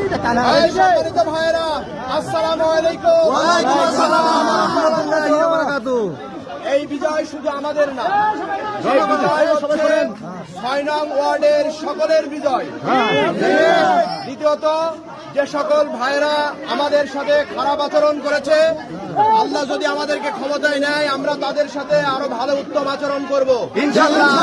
সম্মানিত ভাইয়েরা, আসসালামু আলাইকুম। এই বিজয় শুধু আমাদের না, এই বিজয় হচ্ছে ৬ নং ওয়ার্ডের সকলের বিজয়। দ্বিতীয়ত, যে সকল ভাইরা আমাদের সাথে খারাপ আচরণ করেছে, আল্লাহ যদি আমাদেরকে ক্ষমতায় নেয়, আমরা তাদের সাথে আরো ভালো উত্তম আচরণ করব ইনশাআল্লাহ,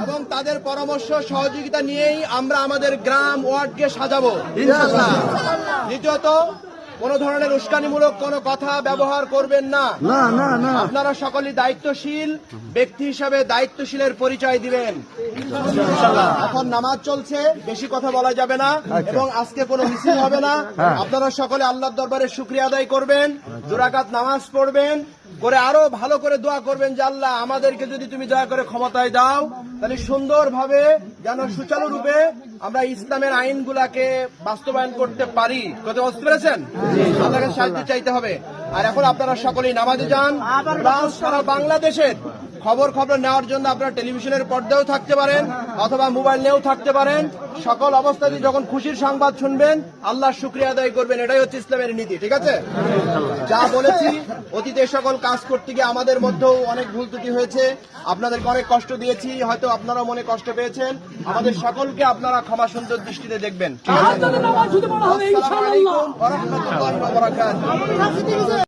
এবং তাদের পরামর্শ সহযোগিতা নিয়েই আমরা আমাদের গ্রাম ওয়ার্ডকে সাজাবো ইনশাআল্লাহ। দ্বিতীয়ত, কোন ধরনের উস্কানিমূলক কোনো কথা ব্যবহার করবেন না। আপনারা সকলেই দায়িত্বশীল ব্যক্তি হিসাবে দায়িত্বশীলের পরিচয় দিবেন। এখন নামাজ চলছে, বেশি কথা বলা যাবে না, এবং আজকে কোনো মিছিল হবে না। আপনারা সকলে আল্লাহর দরবারে শুকরিয়া আদায় করবেন, 2 রাকাত নামাজ পড়বেন, করে আরো ভালো করে দোয়া করবেন যে আল্লাহ আমাদেরকে যদি তুমি দয়া করে ক্ষমতায় দাও, তাহলে সুন্দরভাবে যেন সুচারুরূপে আমরা ইসলামের আইনগুলাকে বাস্তবায়ন করতে পারি। কথা বুঝতে পেরেছেন? আল্লাহকে সাহায্য চাইতে হবে। আর এখন আপনারা সকলেই নামাজে যান। সারা বাংলাদেশের খবর নেওয়ার জন্য আপনারা টেলিভিশনের পর্দায়ও থাকতে পারেন অথবা মোবাইল নিয়েও থাকতে পারেন। সকল অবস্থাতে যখন খুশির সংবাদ শুনবেন আল্লাহর শুকরিয়া আদায় করবেন, এটাই হচ্ছে ইসলামের নীতি। ঠিক আছে? যা বলেছি, অতীতে সকল কাজ করতে গিয়ে আমাদের মধ্যেও অনেক ভুল ত্রুটি হয়েছে, আপনাদেরকে অনেক কষ্ট দিয়েছি, হয়তো আপনারাও মনে কষ্ট পেয়েছেন। আমাদের সকলকে আপনারা ক্ষমা সুন্দর দৃষ্টিতে দেখবেন। আসসালামু আলাইকুম ওয়া রাহমাতুল্লাহি ওয়া বারাকাতুহু।